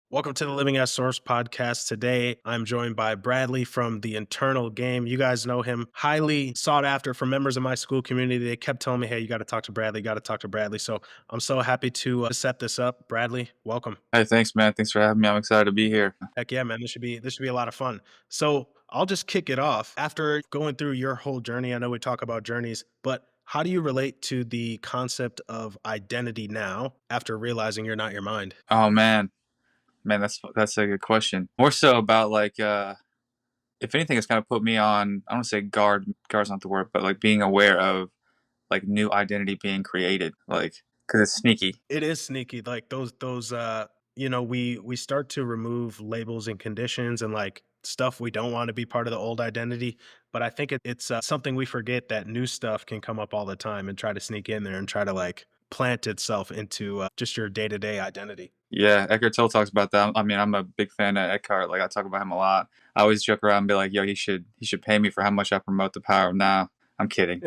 Welcome to the Living at Source podcast. Today, I'm joined by Bradley from the Internal Game. You guys know him, highly sought after from members of my school community. They kept telling me, hey, you got to talk to Bradley, got to talk to Bradley. So I'm so happy to set this up. Bradley, welcome. Hey, thanks, man. Thanks for having me. I'm excited to be here. Heck yeah, man. This should be a lot of fun. So I'll just kick it off. After going through your whole journey, I know we talk about journeys, but how do you relate to the concept of identity now after realizing you're not your mind? Oh man, that's a good question. More so about if anything, it's kind of put me on. I don't want to say guard. Guard's not the word, but like being aware of like new identity being created, like because it's sneaky. It is sneaky, like we start to remove labels and conditions and like stuff we don't want to be part of the old identity. But I think it's something we forget that new stuff can come up all the time and try to sneak in there and try to like plant itself into just your day to day identity. Yeah, Eckhart Tolle talks about that. I mean, I'm a big fan of Eckhart. Like I talk about him a lot. I always joke around and be like, "Yo, he should pay me for how much I promote the power of now." I'm kidding.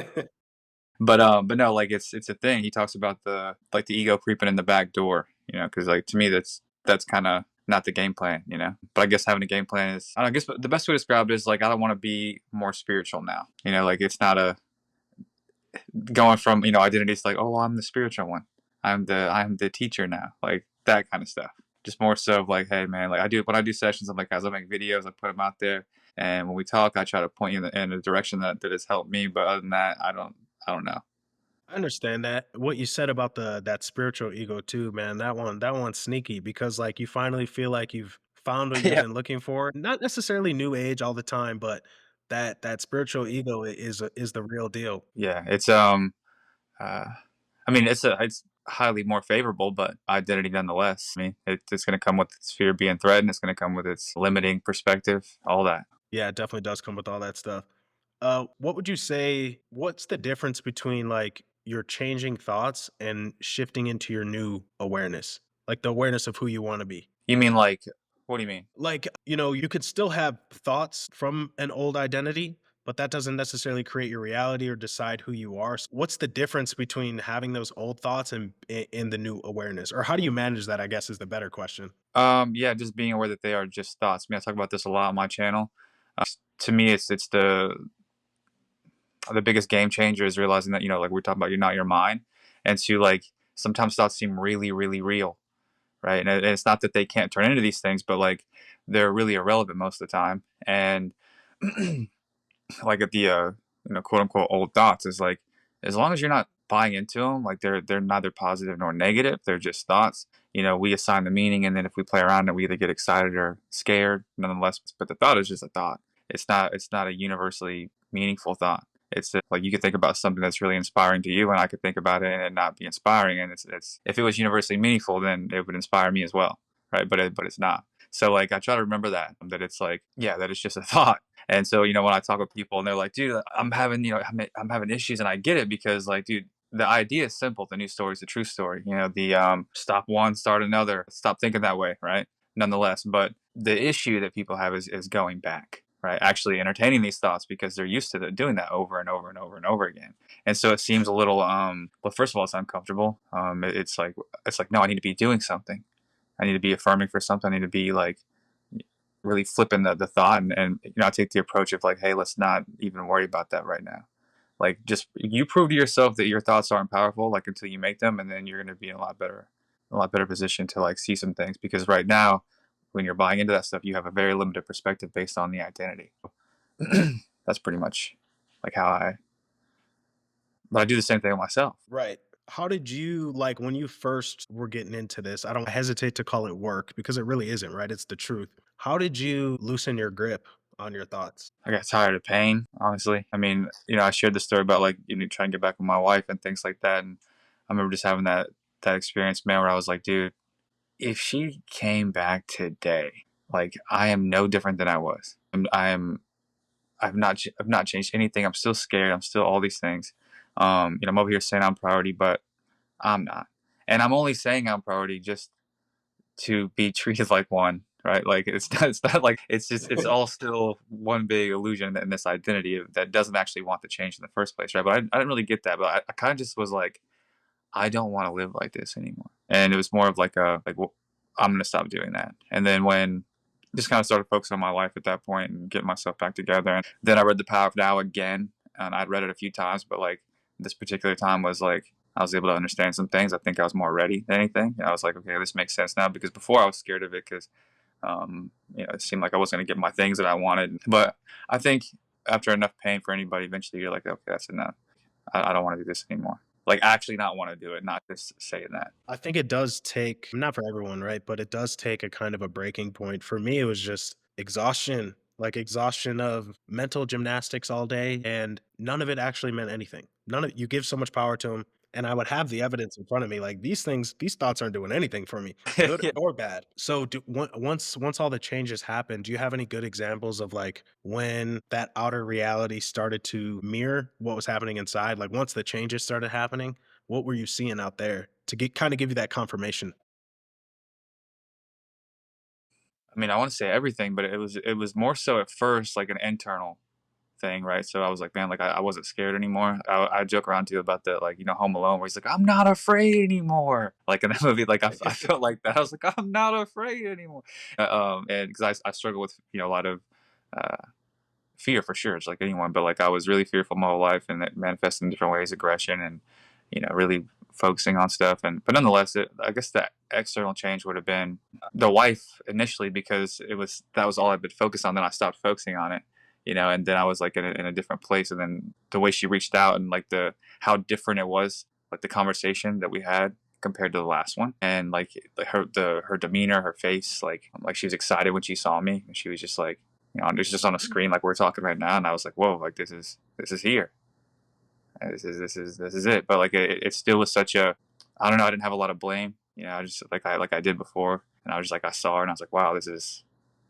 But no, like it's a thing. He talks about the ego creeping in the back door, because like to me that's kind of not the game plan. But I guess having a game plan is, I don't know, I guess the best way to describe it is like I don't want to be more spiritual now. Like it's not a going from identities like, oh, well, I'm the spiritual one. I'm the teacher now, like that kind of stuff. Just more so of like, hey man, like when I do sessions, I'm like, guys, I make videos, I put them out there, and when we talk, I try to point you in a direction that has helped me. But other than that, I don't know. I understand that. What you said about the that spiritual ego too, man. That one's sneaky because like you finally feel like you've found what you've Yeah. been looking for. Not necessarily new age all the time, but that spiritual ego is the real deal. Yeah, uh, I mean, it's highly more favorable, but identity nonetheless. I mean, it's going to come with its fear of being threatened. It's going to come with its limiting perspective, all that. Yeah, it definitely does come with all that stuff. What would you say? What's the difference between like your changing thoughts and shifting into your new awareness, like the awareness of who you want to be? You mean like, what do you mean? Like, you could still have thoughts from an old identity, but that doesn't necessarily create your reality or decide who you are. What's the difference between having those old thoughts and in the new awareness? Or how do you manage that, I guess is the better question. Yeah, just being aware that they are just thoughts. I mean, I talk about this a lot on my channel. To me, it's the biggest game changer is realizing that like we're talking about, you're not your mind, and to like sometimes thoughts seem really, really real, right? And it's not that they can't turn into these things, but like they're really irrelevant most of the time. And like at the quote unquote old thoughts is like, as long as you're not buying into them, like they're neither positive nor negative, they're just thoughts. We assign the meaning, and then if we play around it, we either get excited or scared nonetheless. But the thought is just a thought. It's not a universally meaningful thought. It's just, like, you could think about something that's really inspiring to you, and I could think about it and it not be inspiring. And it's if it was universally meaningful, then it would inspire me as well, right? But it's not. So like I try to remember that it's like, yeah, that it's just a thought. And so, when I talk with people and they're like, dude, I'm having issues, and I get it because, like, dude, the idea is simple. The news story is the true story. The stop one, start another. Stop thinking that way, right? Nonetheless, but the issue that people have is going back, right? Actually entertaining these thoughts because they're used to doing that over and over and over and over again. And so it seems a little, well, first of all, it's uncomfortable. It's like, no, I need to be doing something. I need to be affirming for something. I need to be like really flipping the thought, and I take the approach of like, hey, let's not even worry about that right now. Like, just you prove to yourself that your thoughts aren't powerful, like, until you make them, and then you're going to be in a lot better position to like see some things, because right now when you're buying into that stuff, you have a very limited perspective based on the identity. That's pretty much like but I do the same thing with myself. Right. How did you like when you first were getting into this? I don't hesitate to call it work because it really isn't, right? It's the truth. How did you loosen your grip on your thoughts? I got tired of pain, honestly. I mean, I shared the story about like, trying to get back with my wife and things like that. And I remember just having that experience, man, where I was like, dude, if she came back today, like, I am no different than I was. I've not changed anything. I'm still scared. I'm still all these things. I'm over here saying I'm priority, but I'm not. And I'm only saying I'm priority just to be treated like one, right? Like, it's not like it's all still one big illusion in this identity that doesn't actually want to change in the first place, right? But I didn't really get that, but I kind of just was like, I don't want to live like this anymore. And it was more of like I'm gonna stop doing that. And then when just kind of started focusing on my life at that point and getting myself back together. And then I read The Power of Now again, and I'd read it a few times, but like this particular time was like I was able to understand some things. I think I was more ready than anything. And I was like, okay, this makes sense now because before I was scared of it because it seemed like I wasn't going to get my things that I wanted. But I think after enough pain for anybody, eventually you're like, okay, that's enough. I don't want to do this anymore. Like actually not want to do it, not just saying that. I think it does take, not for everyone, right? But it does take a kind of a breaking point. For me, it was just exhaustion, like exhaustion of mental gymnastics all day, and none of it actually meant anything. None of you give so much power to them. And I would have the evidence in front of me, like these things, these thoughts aren't doing anything for me, good Yeah. or bad. So, once all the changes happened, do you have any good examples of like when that outer reality started to mirror what was happening inside? Like once the changes started happening, what were you seeing out there to get kinda give you that confirmation? I mean, I want to say everything, but it was more so at first like an internal thing, right? So I was like, man, like I wasn't scared anymore. I joke around too about the like Home Alone, where he's like, I'm not afraid anymore. Like in that movie, like I felt like that. I was like, I'm not afraid anymore. And because I struggle with a lot of uh, fear for sure. It's like anyone, but like I was really fearful my whole life, and it manifested in different ways, aggression, and really focusing on stuff. And but nonetheless, I guess that external change would have been the wife initially because that was all I've been focused on. Then I stopped focusing on it, and then I was like in a different place. And then the way she reached out and like the how different it was, like the conversation that we had compared to the last one, and like her demeanor, her face, like she was excited when she saw me, and she was just like, it's just on a screen like we're talking right now, and I was like, whoa, like this is here. This is it. But like it still was such a, I don't know. I didn't have a lot of blame. I just like I did before, and I was just like I saw her, and I was like, wow, this is.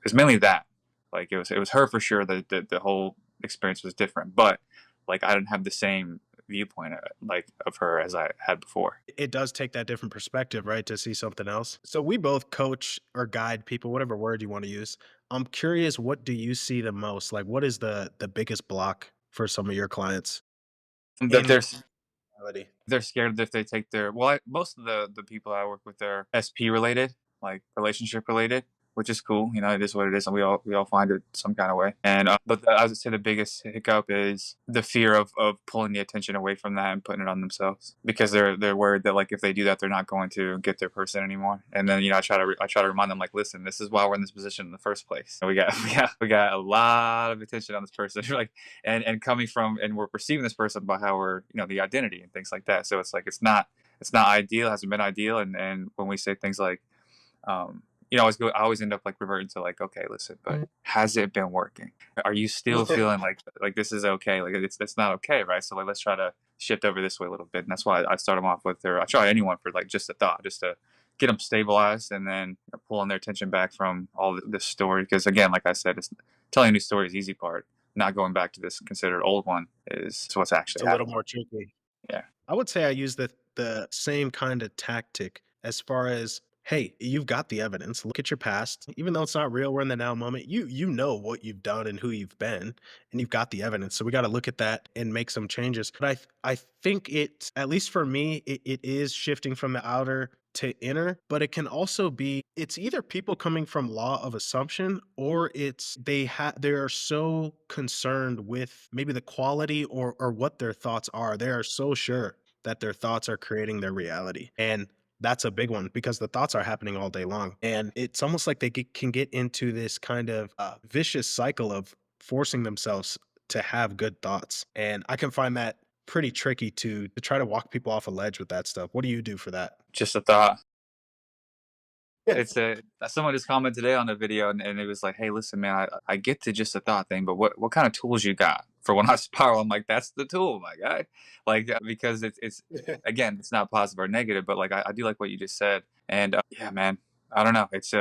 It's mainly that. Like it was her for sure. The whole experience was different, but like I didn't have the same viewpoint of her as I had before. It does take that different perspective, right, to see something else. So we both coach or guide people, whatever word you wanna use. I'm curious, what do you see the most? Like, what is the biggest block for some of your clients That in reality? they're scared that if they take their well, most of the people I work with are SP related, like relationship related, which is cool. It is what it is, and we all find it some kind of way. And but I would say the biggest hiccup is the fear of pulling the attention away from that and putting it on themselves because they're worried that like if they do that, they're not going to get their person anymore. And then I try to remind them like, listen, this is why we're in this position in the first place. And we got a lot of attention on this person, like and coming from and we're perceiving this person by how we're the identity and things like that. So it's like it's not ideal, it hasn't been ideal, and when we say things like I always end up like reverting to like, okay, listen, but has it been working? Are you still feeling like this is okay? Like it's not okay, right? So like let's try to shift over this way a little bit, and that's why I start them off with I try anyone for like just a thought, just to get them stabilized, and then pulling their attention back from all this story. Because again, like I said, it's telling a new story is the easy part. Not going back to this considered old one is what's It's actually a little happening. more tricky. Yeah. I would say I use the same kind of tactic as far as, hey, you've got the evidence. Look at your past. Even though it's not real, we're in the now moment. You know what you've done and who you've been, and you've got the evidence. So we got to look at that and make some changes. But I think it, at least for me, it is shifting from the outer to inner, but it can also be it's either people coming from law of assumption or it's they are so concerned with maybe the quality or what their thoughts are. They are so sure that their thoughts are creating their reality. And that's a big one because the thoughts are happening all day long. And it's almost like can get into this kind of vicious cycle of forcing themselves to have good thoughts. And I can find that pretty tricky to try to walk people off a ledge with that stuff. What do you do for that? Just a thought. Yeah. It's a someone just commented today on the video, and it was like, "Hey, listen, man, I get to just a thought thing, but what kind of tools you got for when I spiral?" I'm like, "That's the tool, my guy." Like because it's again, it's not positive or negative, but like I do like what you just said, and yeah, man, I don't know. It's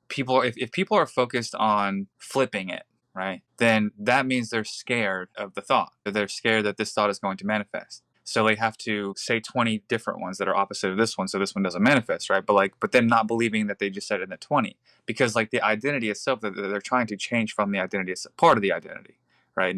people if people are focused on flipping it, right, then that means they're scared of the thought. That they're scared that this thought is going to manifest. So they have to say 20 different ones that are opposite of this one, so this one doesn't manifest, right? But then not believing that they just said it in the 20, because like the identity itself that they're trying to change from the identity is part of the identity, right?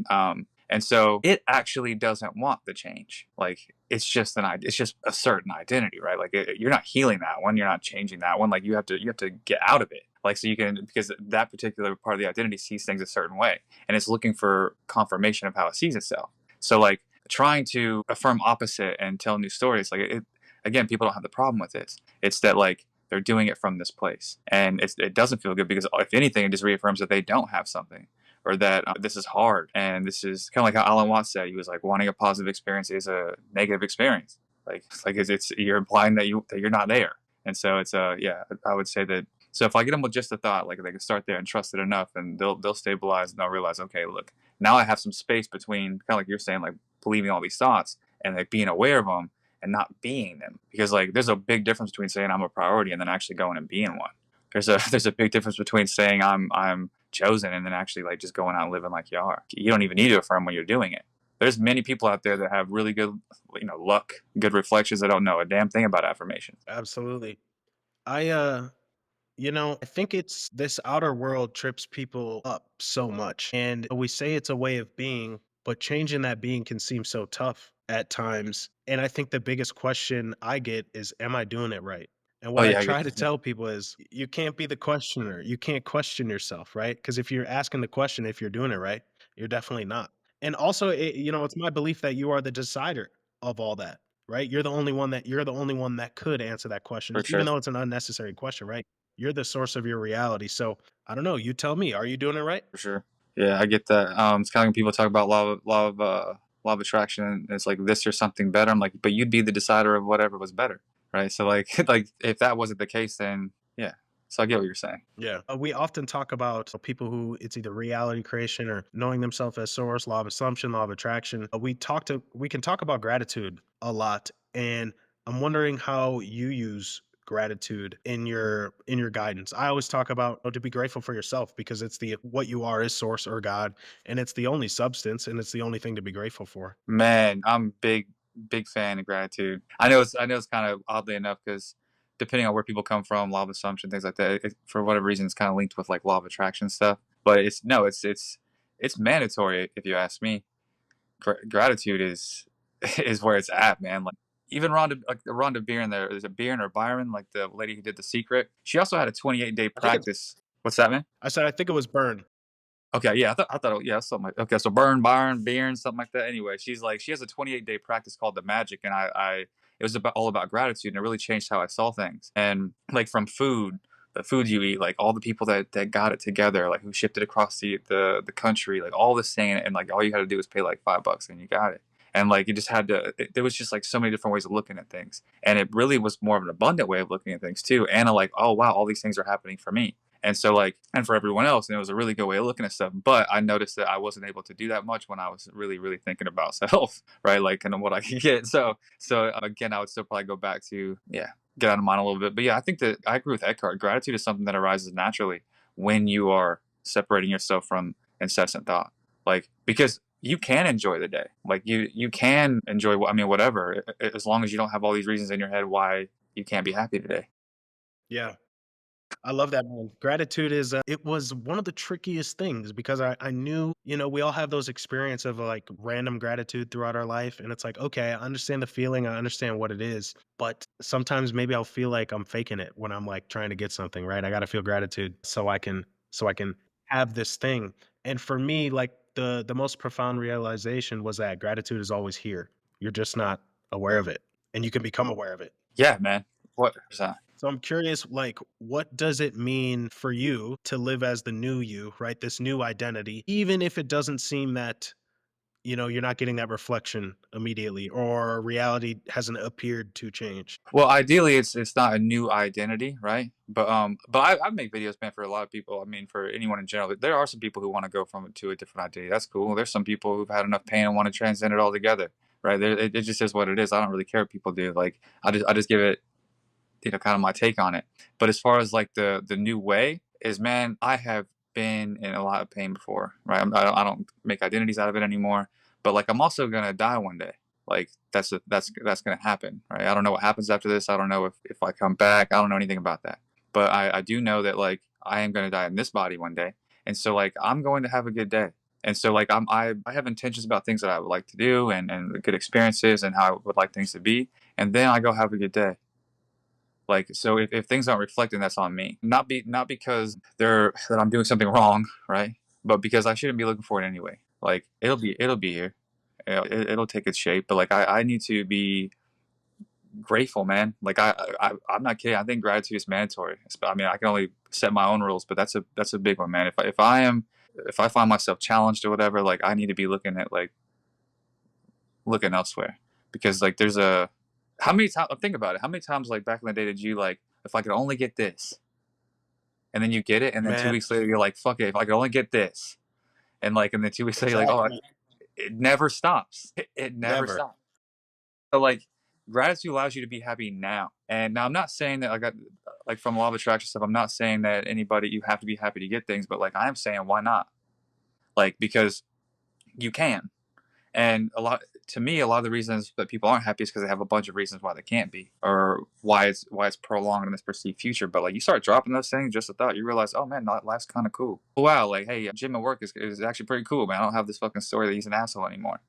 And so it actually doesn't want the change. Like it's just a certain identity, right? Like you're not healing that one, you're not changing that one. Like you have to get out of it. Like so you can because that particular part of the identity sees things a certain way, and it's looking for confirmation of how it sees itself. So like trying to affirm opposite and tell new stories, like again, people don't have the problem with it. It's that like they're doing it from this place, and it doesn't feel good because if anything, it just reaffirms that they don't have something, or that this is hard, and this is kind of like how Alan Watts said. He was like, wanting a positive experience is a negative experience. Like it's you're implying that you're not there, and so it's yeah. I would say that. So if I get them with just a thought, like they can start there and trust it enough, and they'll stabilize and they'll realize, okay, look, now I have some space between kind of like you're saying, like believing all these thoughts and like being aware of them and not being them, because like there's a big difference between saying I'm a priority and then actually going and being one. There's a big difference between saying I'm chosen and then actually like just going out and living like you are. You don't even need to affirm when you're doing it. There's many people out there that have really good, luck, good reflections that don't know a damn thing about affirmations. Absolutely. I I think it's this outer world trips people up so much. And we say it's a way of being, but changing that being can seem so tough at times. And I think the biggest question I get is, am I doing it right? And Oh what I yeah, I get try to tell people is, you can't be the questioner. You can't question yourself, right? Because if you're asking the question, if you're doing it right, you're definitely not. And also, it's my belief that you are the decider of all that, right? You're the only one that could answer that question, for even sure, though it's an unnecessary question, right? You're the source of your reality. So I don't know. You tell me. Are you doing it right? for sure. Yeah, I get that. It's kind of when people talk about law of attraction, and it's like this or something better. I'm like, but you'd be the decider of whatever was better, right? So like like if that wasn't the case, then yeah. So I get what you're saying. Yeah. We often talk about people who it's either reality creation or knowing themselves as source, law of assumption, law of attraction. We can talk about gratitude a lot, and I'm wondering how you use gratitude in your guidance. I always talk about to be grateful for yourself because it's the what you are is source or God, and it's the only substance and it's the only thing to be grateful for. Man, I'm big fan of gratitude. I know it's kind of oddly enough because depending on where people come from, law of assumption, things like that, for whatever reason, it's kind of linked with like law of attraction stuff. But it's no, it's mandatory if you ask me. Gratitude is is where it's at, man. Like even Rhonda Byrne, there's a Byrne or Byron, like the lady who did The Secret. She also had a 28-day I think it's practice. What's that, man? I said I think it was burn. Okay, yeah, I thought, yeah, something like okay, so Burn, Byron, Beern, something like that. Anyway, she's like, she has a 28-day practice called the Magic, and it was about all about gratitude, and it really changed how I saw things. And like from food, the food you eat, like all the people that got it together, like who shipped it across the country, like all this thing, and like all you had to do was pay like $5 and you got it. And like you just had to, there was just like so many different ways of looking at things, and it really was more of an abundant way of looking at things too. And like, oh wow, all these things are happening for me. And so like, and for everyone else, and it was a really good way of looking at stuff. But I noticed that I wasn't able to do that much when I was really, really thinking about self, right? Like, and what I could get. So again, I would still probably go back to, yeah, get out of mind a little bit. But yeah, I think that I agree with Eckhart. Gratitude is something that arises naturally when you are separating yourself from incessant thought. Like, because you can enjoy the day. Like you can enjoy, I mean, whatever, as long as you don't have all these reasons in your head why you can't be happy today. Yeah. I love that, man. Gratitude is, it was one of the trickiest things because I knew, we all have those experience of like random gratitude throughout our life. And it's like, okay, I understand the feeling. I understand what it is. But sometimes maybe I'll feel like I'm faking it when I'm like trying to get something, right? I got to feel gratitude so I can have this thing. And for me, like the most profound realization was that gratitude is always here. You're just not aware of it and you can become aware of it. Yeah, man. What is that? So I'm curious, like, what does it mean for you to live as the new you, right? This new identity, even if it doesn't seem that, you're not getting that reflection immediately or reality hasn't appeared to change. Well, ideally, it's not a new identity, right? But I make videos, man, for a lot of people. I mean, for anyone in general. There are some people who want to go from it to a different identity. That's cool. There's some people who've had enough pain and want to transcend it altogether, right? It just is what it is. I don't really care what people do. Like, I just give it, kind of my take on it. But as far as like the new way is, man, I have been in a lot of pain before, right? I don't make identities out of it anymore. But like, I'm also gonna die one day. Like that's gonna happen, right? I don't know what happens after this. I don't know if I come back. I don't know anything about that. But I do know that like I am gonna die in this body one day, and so like I'm going to have a good day. And so like I have intentions about things that I would like to do and good experiences and how I would like things to be. And then I go have a good day. Like so if things aren't reflecting, that's on me. Not because they're that I'm doing something wrong, right? But because I shouldn't be looking for it anyway. Like it'll be here. It'll take its shape. But like I need to be grateful, man. Like I'm not kidding. I think gratitude is mandatory. I mean, I can only set my own rules, but that's a big one, man. If I find myself challenged or whatever, like I need to be looking at like looking elsewhere because like there's a how many times think about it. How many times like back in the day did you like if I could only get this, and then you get it, and then two Man, weeks later you're like fuck it, if I could only get this, and then 2 weeks later you're like oh exactly. it never stops. It never Never. stops. So like gratitude allows you to be happy now. And now I'm not saying that like from law of attraction stuff, I'm not saying that anybody you have to be happy to get things, but like I am saying why not? Like because you can. And to me, a lot of the reasons that people aren't happy is because they have a bunch of reasons why they can't be, or why it's prolonged in this perceived future. But like you start dropping those things, just a thought, you realize, oh man, life's kind of cool. Oh, wow, like hey, Jim at work is actually pretty cool, man. I don't have this fucking story that he's an asshole anymore.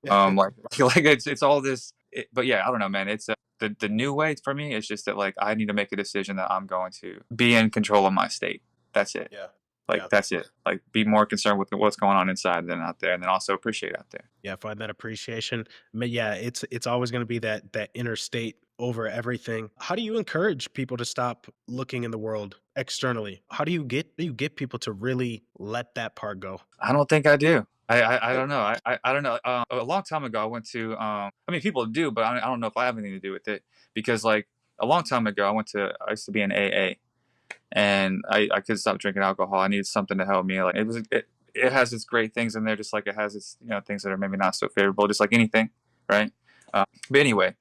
Like like it's all this. But yeah, I don't know, man. It's the new way for me is just that like I need to make a decision that I'm going to be in control of my state. That's it. Yeah. Like Yeah. that's it. Like be more concerned with what's going on inside than out there, and then also appreciate out there. Yeah, find that appreciation. But yeah, it's always going to be that inner state over everything. How do you encourage people to stop looking in the world externally? How do you get people to really let that part go? I don't think I do. I don't know. I don't know. A long time ago, I went to. I mean, people do, but I don't know if I have anything to do with it because, like, a long time ago, I used to be in AA, and I could stop drinking alcohol. I needed something to help me. Like, it has its great things in there, just like it has its things that are maybe not so favorable, just like anything, right? But anyway,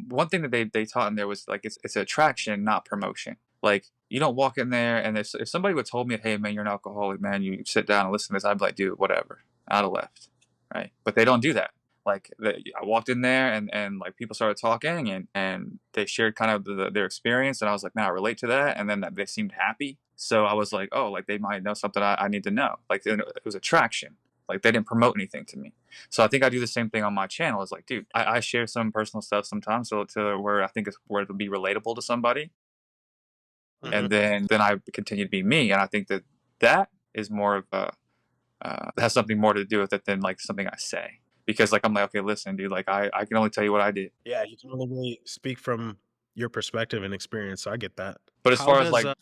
one thing that they taught in there was like it's attraction, not promotion. Like you don't walk in there, and if somebody would told me, "Hey, man, you're an alcoholic, man," you sit down and listen to this, I'd be like, "Dude, whatever." I'd have left, right? But they don't do that. Like I walked in there, and like people started talking, and they shared kind of their experience, and I was like, "Man, I relate to that," and then they seemed happy. So I was like, "Oh, like they might know something I need to know." Like it was attraction. Like they didn't promote anything to me. So I think I do the same thing on my channel. It's like, dude, I share some personal stuff sometimes, so to where I think it's where it'll be relatable to somebody, Mhm. and then I continue to be me. And I think that that is more of a has something more to do with it than like something I say. Because like I'm like, okay, listen, dude, like I can only tell you what I did. Yeah, you can only really speak from your perspective and experience. So I get that. But as How far as does like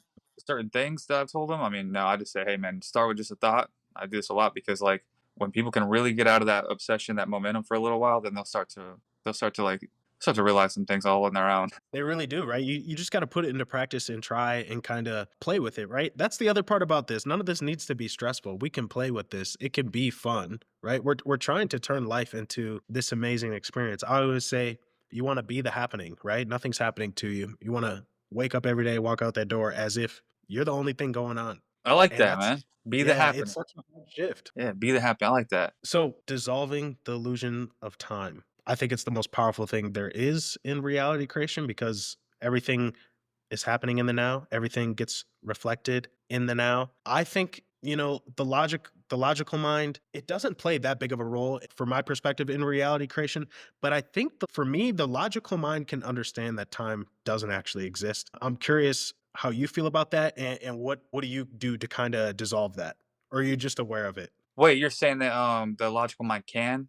certain things that I've told them, I mean, no, I just say, hey man, start with just a thought. I do this a lot because like when people can really get out of that obsession, that momentum for a little while, then they'll start to realize some things all on their own. They really do, right? You just gotta put it into practice and try and kinda play with it, right? That's the other part about this. None of this needs to be stressful. We can play with this. It can be fun, right? We're trying to turn life into this amazing experience. I always say you wanna be the happening, right? Nothing's happening to you. You wanna wake up every day, walk out that door as if you're the only thing going on. I like And that, that's man. Be the yeah, it's happening. such a hard shift. Yeah, be the happy. I like that. So, dissolving the illusion of time. I think it's the most powerful thing there is in reality creation because everything is happening in the now. Everything gets reflected in the now. I think, the logical mind, it doesn't play that big of a role from my perspective in reality creation. But I think for me, the logical mind can understand that time doesn't actually exist. I'm curious how you feel about that and what do you do to kind of dissolve that? Or are you just aware of it? Wait, you're saying that the logical mind can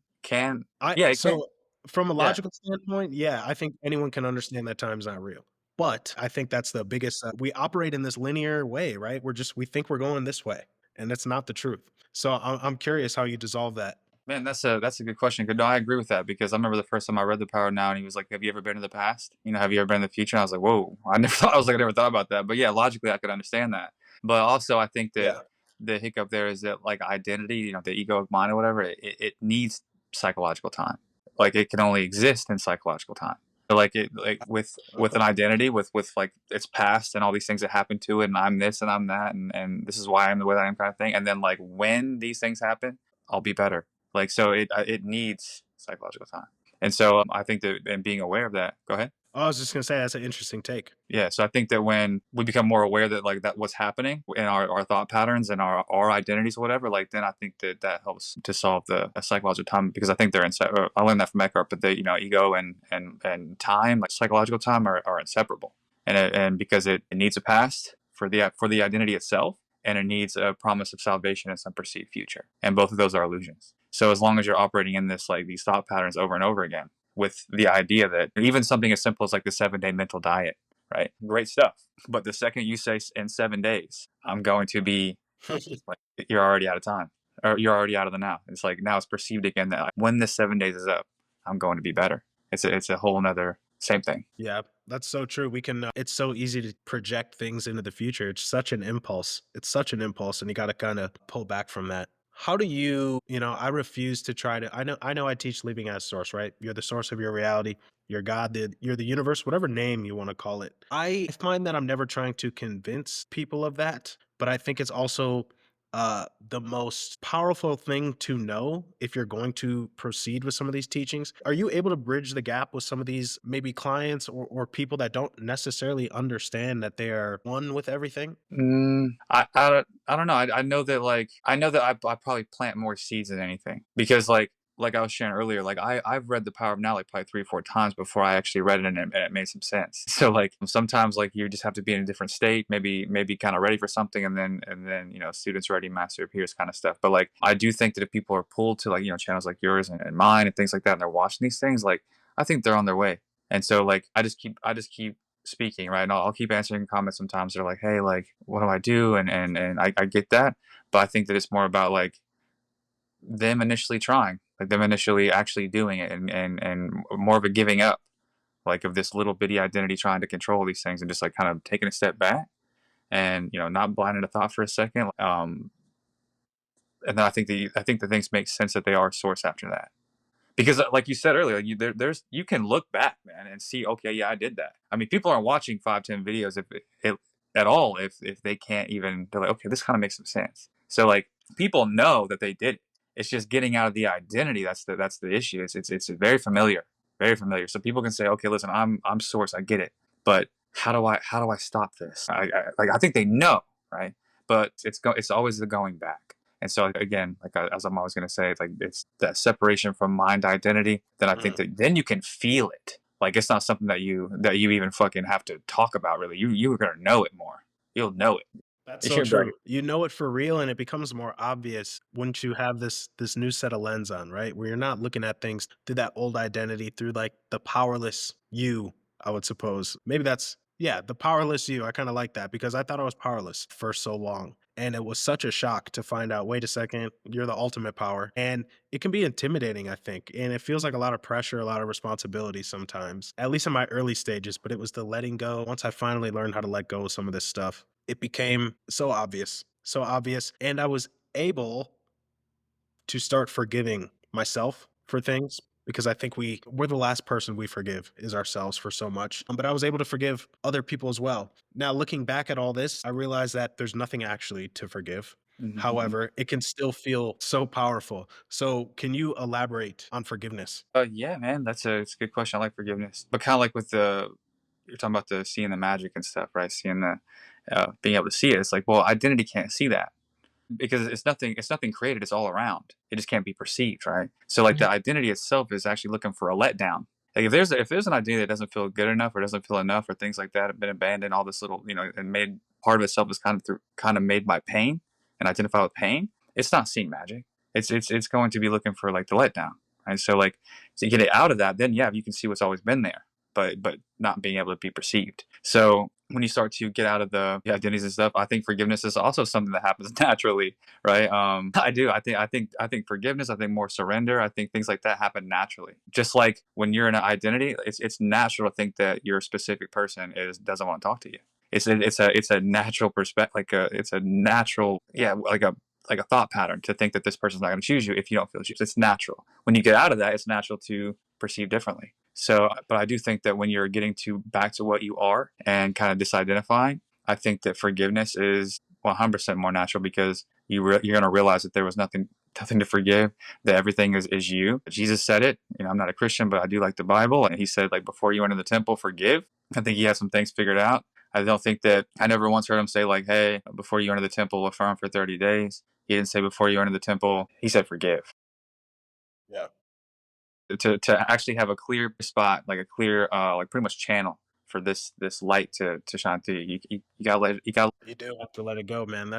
I yeah, it can. so from a Yeah. logical standpoint, yeah, I think anyone can understand that time's not real. But I think that's the biggest we operate in this linear way, right? We think we're going this way, and it's not the truth. So I'm curious how you dissolve that. Man, that's a good question. 'Cause no, I agree with that because I remember the first time I read The Power of Now, and he was like, "Have you ever been in the past? Have you ever been in the future?" And I was like, "Whoa!" I never thought about that. But yeah, logically, I could understand that. But also, I think that Yeah. the hiccup there is that like identity, the egoic mind or whatever, it needs psychological time. Like it can only exist in psychological time. So like it like with Okay. an identity with like its past and all these things that happen to it, and I'm this and I'm that, and this is why I'm the way that I am kind of thing. And then like when these things happen, I'll be better. Like so, it needs psychological time. And so I think that and being aware of that. Go ahead. Oh, I was just gonna say that's an interesting take. Yeah, so I think that when we become more aware that like that what's happening in our thought patterns and our identities or whatever, like then I think that that helps to solve the psychological time because I think they're I learned that from Eckhart, but they ego and time like psychological time are inseparable, and because it needs a past for the identity itself, and it needs a promise of salvation and some perceived future, and both of those are illusions. So as long as you're operating in this like these thought patterns over and over again, with the idea that even something as simple as like the 7 day mental diet, right? Great stuff. But the second you say in 7 days, I'm going to be like, you're already out of time or you're already out of the now. It's like now it's perceived again that when this 7 days is up, I'm going to be better. It's a whole nother same thing. Yeah, that's so true. We can it's so easy to project things into the future. It's such an impulse. It's such an impulse and you got to kind of pull back from that. How do I refuse to try to I know I teach living as source, right? You're the source of your reality. You're God, you're the universe, whatever name you want to call it. I find that I'm never trying to convince people of that, but I think it's also the most powerful thing to know if you're going to proceed with some of these teachings. Are you able to bridge the gap with some of these maybe clients or people that don't necessarily understand that they are one with everything? I don't know. I know that I know that I probably plant more seeds than anything because like I was sharing earlier, like I've read The Power of Now like probably 3 or 4 times before I actually read it and it made some sense. So like sometimes like you just have to be in a different state, maybe kind of ready for something, and then students ready, master appears kind of stuff. But like I do think that if people are pulled to like channels like yours and mine and things like that, and they're watching these things, like I think they're on their way. And so like I just keep speaking, right? And I'll keep answering comments sometimes. They're like, "Hey, like, what do I do?" And I get that, but I think that it's more about like them initially trying, like them initially actually doing it, and more of a giving up, like of this little bitty identity trying to control these things, and just like kind of taking a step back and not blinding to thought for a second. And then I think the things make sense that they are source after that. Because, like you said earlier, there's you can look back, man, and see, okay, yeah, I did that. I mean, people aren't watching 5, 10 videos if at all if they can't even. They're like, okay, this kind of makes some sense. So like people know that they did it. It's just getting out of the identity that's the issue. It's very familiar. So people can say, okay, listen, I'm source, I get it, but how do I stop this? I think they know, right? But it's always the going back. And so again, like as I'm always going to say, it's like it's that separation from mind identity. Then I think Mm. that then you can feel it. Like it's not something that you even fucking have to talk about. Really, you're gonna know it more. You'll know it. That's so You're like, true. You know it for real, and it becomes more obvious once you have this new set of lens on, right? Where you're not looking at things through that old identity, through like the powerless you, I would suppose. Maybe that's yeah, the powerless you. I kind of like that because I thought I was powerless for so long. And it was such a shock to find out, wait a second, you're the ultimate power. And it can be intimidating, I think. And it feels like a lot of pressure, a lot of responsibility sometimes, at least in my early stages. But it was the letting go. Once I finally learned how to let go of some of this stuff, it became so obvious, so obvious. And I was able to start forgiving myself for things because I think we're the last person we forgive is ourselves for so much. But I was able to forgive other people as well. Now looking back at all this, I realized that there's nothing actually to forgive. mhm. However, it can still feel so powerful. So, can you elaborate on forgiveness? Yeah, man, it's a good question. I like forgiveness, but kind of like with the you're talking about the seeing the magic and stuff, right? Seeing the being able to see it. It's like, well, identity can't see that because it's nothing created, it's all around, it just can't be perceived, right? So like the identity itself is actually looking for a letdown. Like if there's an identity that doesn't feel good enough or doesn't feel enough or things like that have been abandoned, all this little and made part of itself is kind of made by pain and identify with pain, it's not seeing magic. It's going to be looking for like the letdown, right? So like to get it out of that, then yeah, you can see what's always been there, but not being able to be perceived. So when you start to get out of the identities and stuff, I think forgiveness is also something that happens naturally, right? I do. I think forgiveness. I think more surrender. I think things like that happen naturally. Just like when you're in an identity, it's natural to think that your specific person is doesn't want to talk to you. It's a natural perspective. It's a natural like a thought pattern to think that this person's not going to choose you if you don't feel choose. It's natural. When you get out of that, it's natural to perceive differently. So, but I do think that when you're getting to back to what you are and kind of disidentifying, I think that forgiveness is 100% more natural because you're going to realize that there was nothing nothing to forgive, that everything is you. Jesus said it. You know, I'm not a Christian, but I do like the Bible. And he said, like, before you enter the temple, forgive. I think he has some things figured out. I don't think that I never once heard him say, like, hey, before you enter the temple, affirm for 30 days. He didn't say before you enter the temple, he said forgive. Yeah. To actually have a clear spot, like a clear, like pretty much channel for this light to shine through. You gotta let it, you gotta. You do have to let it go, man.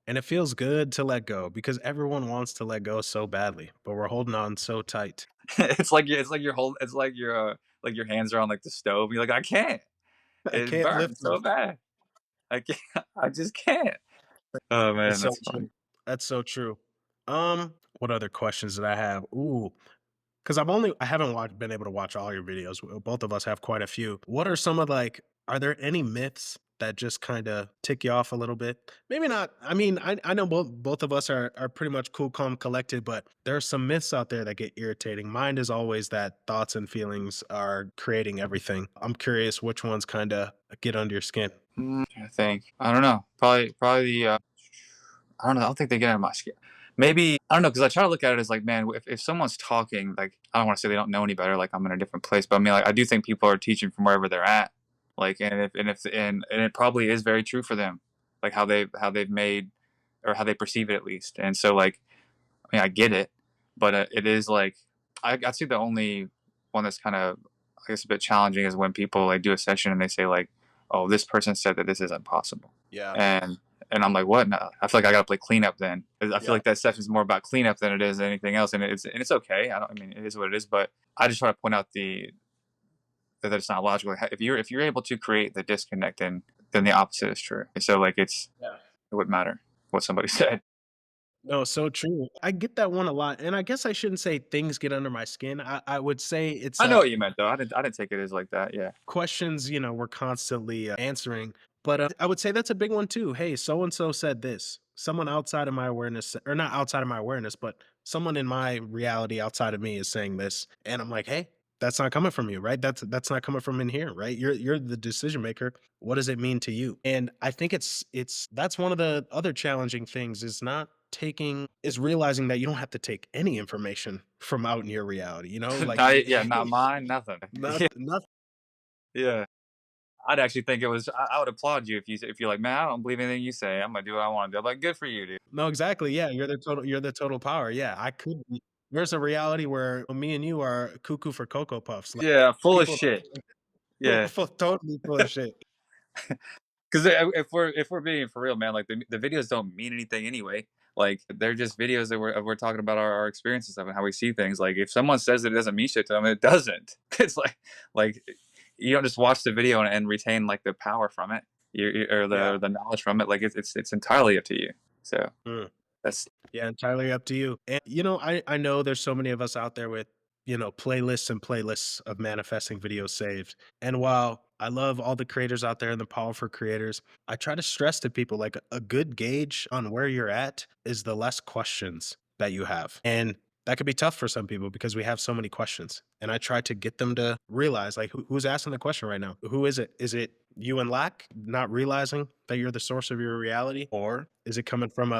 And it feels good to let go because everyone wants to let go so badly, but we're holding on so tight. It's like your hands are on like the stove. You're like, I can't. I It can't burns lift so it. bad. I can't. I just can't. Oh It's man, so that's true. funny. That's so true. What other questions did I have? Ooh, because I haven't been able to watch all your videos. Both of us have quite a few. What are some of like? Are there any myths that just kind of tick you off a little bit? Maybe not. I mean, I know both of us are pretty much cool, calm, collected, but there are some myths out there that get irritating. Mine is always that thoughts and feelings are creating everything. I'm curious which ones kind of get under your skin. I think I don't know. Probably the. I don't know. I don't think they get out of my skin. Maybe I don't know because I try to look at it as like, man, if someone's talking, like I don't want to say they don't know any better, like I'm in a different place, but I mean, like I do think people are teaching from wherever they're at, like, and it probably is very true for them, like how they've made or how they perceive it at least, and so like I mean, I get it, but it is like I see the only one that's kind of I guess a bit challenging is when people like do a session and they say like, "Oh, this person said that this is impossible," Yeah. and I'm like, "What?" No, I feel like I gotta play cleanup then. I feel Yeah. like that session is more about cleanup than it is anything else, and it's okay. I don't. I mean, it is what it is, but I just try to point out that it's not logical. If you're able to create the disconnect, then the opposite is true. So like Yeah. it wouldn't matter what somebody said. No, so true. I get that one a lot, and I guess I shouldn't say things get under my skin. I would say it's I know what you meant though. I didn't take it as like that. Yeah. questions, we're constantly answering. But I would say that's a big one too. Hey, so and so said this. Someone outside of my awareness, or not outside of my awareness, but someone in my reality outside of me is saying this, and I'm like, hey, that's not coming from you, right? That's not coming from in here, right? You're the decision maker. What does it mean to you? And I think it's that's one of the other challenging things is not taking is realizing that you don't have to take any information from out in your reality. Like Yeah, not mine, nothing. not Yeah, not yeah. I'd actually think it was. I would applaud you if you're like, man, I don't believe anything you say. I'm gonna do what I want to do. I'm like, good for you, dude. No, exactly, yeah, you're the total power, yeah, I could be there's a reality where me and you are cuckoo for Cocoa Puffs, like, Yeah, full of people shit. Yeah, totally full of shit. because if we're being for real, man, like the videos don't mean anything anyway. Like they're just videos that we're talking about our experiences of and how we see things. Like if someone says that it doesn't mean shit to them, it doesn't. It's like you don't just watch the video and retain like the power from it, or Yeah. the knowledge from it. Like it's entirely up to you. So Mm. that's Yeah, entirely up to you. And I know there's so many of us out there with, playlists and playlists of manifesting videos saved. And while I love all the creators out there and the powerful creators, I try to stress to people like a good gauge on where you're at is the less questions that you have. And that could be tough for some people because we have so many questions. And I try to get them to realize like who's asking the question right now? Who is it? Is it you and lack, not realizing that you're the source of your reality? Or is it coming from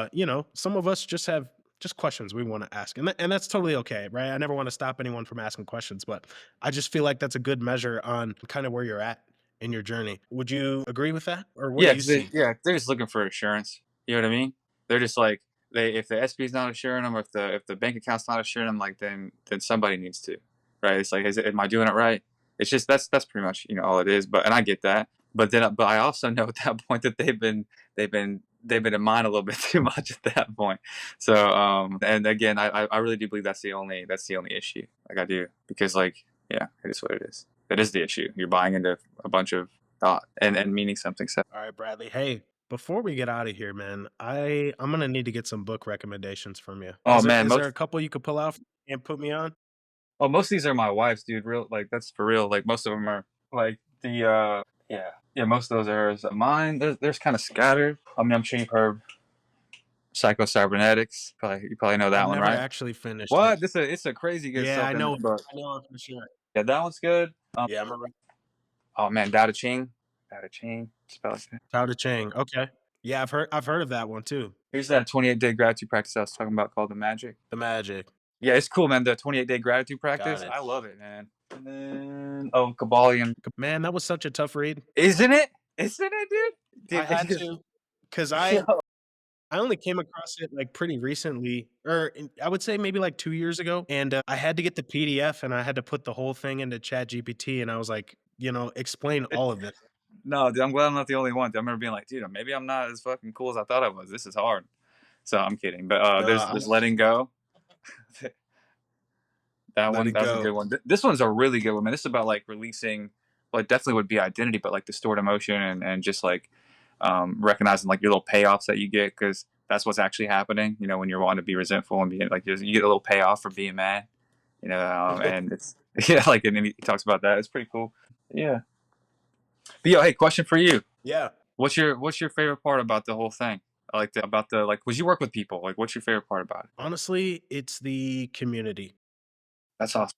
some of us just have just questions we want to ask. And that's totally okay, right? I never want to stop anyone from asking questions, but I just feel like that's a good measure on kind of where you're at in your journey. Would you agree with that? Or what do yeah, you see? yeah, they're just looking for assurance. You know what I mean? They're just like they if the SP is not assuring them, or if the bank account's not assuring them, like then somebody needs to, right? It's like, am I doing it right? It's just that's pretty much all it is. But and I get that. But I also know at that point that they've been in mine a little bit too much at that point. So and again, I really do believe that's the only issue. Like I do because like yeah, it is what it is. That is the issue. You're buying into a bunch of thought and meaning something. So All right, Bradley. Hey, before we get out of here, man, I'm gonna need to get some book recommendations from you. oh Is there man, is there a most couple you could pull out and put me on? most of these are my wife's, dude. Real like that's for real. Like most of them are like the yeah, most of those are hers. Mine there's kind of scattered. I mean, I'm sure you've heard Psycho Cybernetics. Probably you probably know I've that one, never right? actually finished it. What? It's a crazy good Yeah, self image book. I know it for sure. Yeah, that one's good. Yeah, I'm a Oh man, Dao De Ching. Dao De Ching. Spell it. Tao Te Ching. Okay. Yeah, I've heard of that one too. Here's that 28-day gratitude practice I was talking about called the Magic. The Magic. Yeah, it's cool, man. The 28-day gratitude Got practice, it. I love it, man. And then, oh, Kabbalion. Man, that was such a tough read. Isn't it? Isn't it, I dude? Dude, had it is. to, because Yo. I only came across it, like, pretty recently, or I would say maybe, like, 2 years ago, and, I had to get the PDF, and I had to put the whole thing into ChatGPT, and I was like, "Explain all of this." No, dude, I'm glad I'm not the only one. I remember being like, dude, maybe I'm not as fucking cool as I thought I was. This is hard. So I'm kidding. But No, there's letting go. That let one, it that's a good go. one. This one's a really good one, man. This is about like releasing. Well, it definitely would be identity, but like the stored emotion and just like recognizing like your little payoffs that you get because that's what's actually happening. You know, when you're wanting to be resentful and being like you get a little payoff for being mad. You know, and it's yeah, like and he talks about that. It's pretty cool. Yeah. But yo, hey, question for you. Yeah. What's your favorite part about the whole thing? Like about the like, would you work with people? Like, what's your favorite part about it? Honestly, it's the community. That's awesome.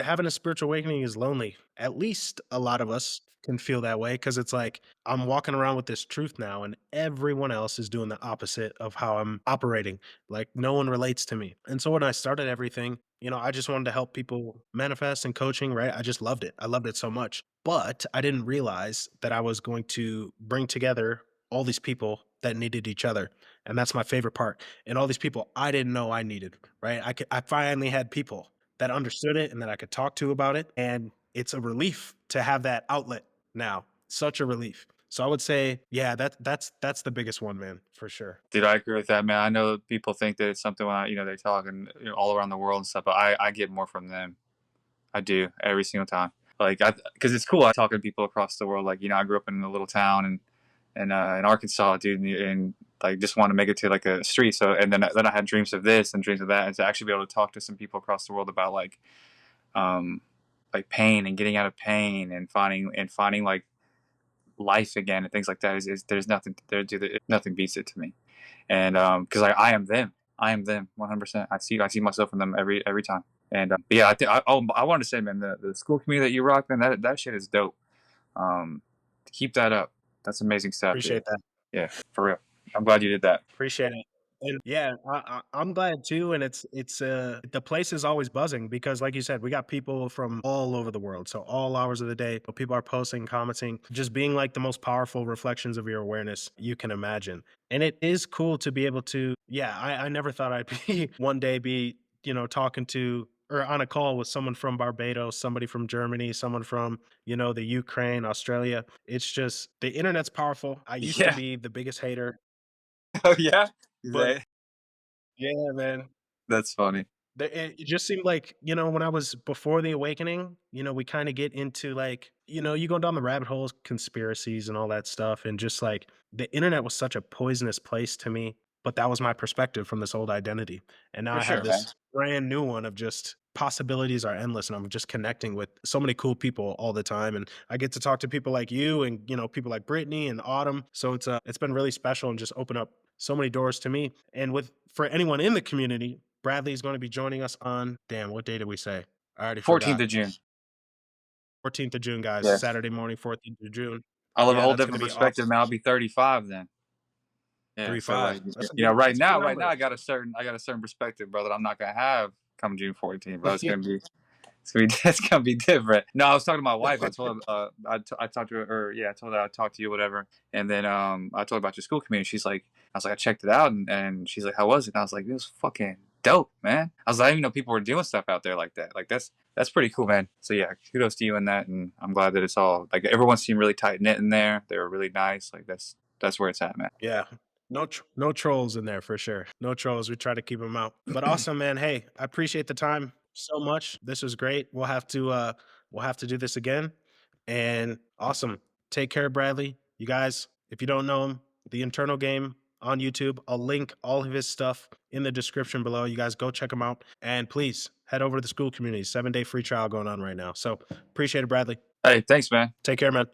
Having a spiritual awakening is lonely. At least a lot of us can feel that way because it's like I'm walking around with this truth now, and everyone else is doing the opposite of how I'm operating. Like no one relates to me. And so when I started everything, I just wanted to help people manifest and coaching, right? I just loved it. I loved it so much. But I didn't realize that I was going to bring together all these people that needed each other. And that's my favorite part. And all these people I didn't know I needed, right? I finally had people that understood it and that I could talk to about it. And it's a relief to have that outlet now. Such a relief. So I would say, yeah, that's the biggest one, man, for sure. Dude, I agree with that, man. I know people think that it's something when they talk and all around the world and stuff, but I get more from them. I do every single time. Like, because it's cool. I talk to people across the world. Like, I grew up in a little town in Arkansas, dude, and like just want to make it to like a street. So, and then I had dreams of this and dreams of that, and to actually be able to talk to some people across the world about um, like pain and getting out of pain and finding like life again and things like that is there's nothing there, dude. Nothing beats it to me. And because I am them. I am them 100%. I see myself in them every time. And but yeah, I wanted to say, man, the school community that you rock, man, that shit is dope. Keep that up. That's amazing stuff, dude. Appreciate that. Yeah, for real. I'm glad you did that. Appreciate it. And yeah, I'm glad too. And it's the place is always buzzing because, like you said, we got people from all over the world. So all hours of the day, people are posting, commenting, just being like the most powerful reflections of your awareness you can imagine. And it is cool to be able to. Yeah, I never thought I'd be one day be talking to or on a call with someone from Barbados, somebody from Germany, someone from the Ukraine, Australia. It's just the internet's powerful. I used to Yeah. be the biggest hater, Oh yeah. but That, yeah, man. that's funny. It just seemed like, when I was before the awakening, we kind of get into like, you go down the rabbit holes, conspiracies and all that stuff. And just like the internet was such a poisonous place to me. But that was my perspective from this old identity. And now For I have sure, man. this brand new one of just possibilities are endless. And I'm just connecting with so many cool people all the time. And I get to talk to people like you and, people like Brittany and Autumn. So it's been really special and just open up so many doors to me. And for anyone in the community, Bradley is going to be joining us on, damn, what day did we say? I already 14th forgot. of June. 14th of June, guys. Yeah. Saturday morning, 14th of June. I'll have a Yeah, whole that's going to different be perspective, awesome. man. I'll be 35 then. Yeah, so 35. like, That's a right that's a good now, number. I got a certain perspective, brother. I'm not gonna have come June 14th, bro. It's gonna be it's gonna be different. No, I was talking to my wife. I told her, I talked to her, or yeah, I told her I'd talk to you, whatever. And then I told her about your school community. I was like, I checked it out, and she's like, how was it? And I was like, it was fucking dope, man. I was like, I didn't even know people were doing stuff out there like that. Like that's pretty cool, man. So yeah, kudos to you in that, and I'm glad that it's all like everyone seemed really tight knit in there. They were really nice. Like that's where it's at, man. Yeah. No trolls in there for sure. No trolls. We try to keep them out. But awesome, man. Hey, I appreciate the time so much. This was great. We'll have to do this again. And awesome. Take care, Bradley. You guys, if you don't know him, the internal game on YouTube. I'll link all of his stuff in the description below. You guys go check him out. And please head over to the school community. 7-day free trial going on right now. So appreciate it, Bradley. Hey, thanks, man. Take care, man.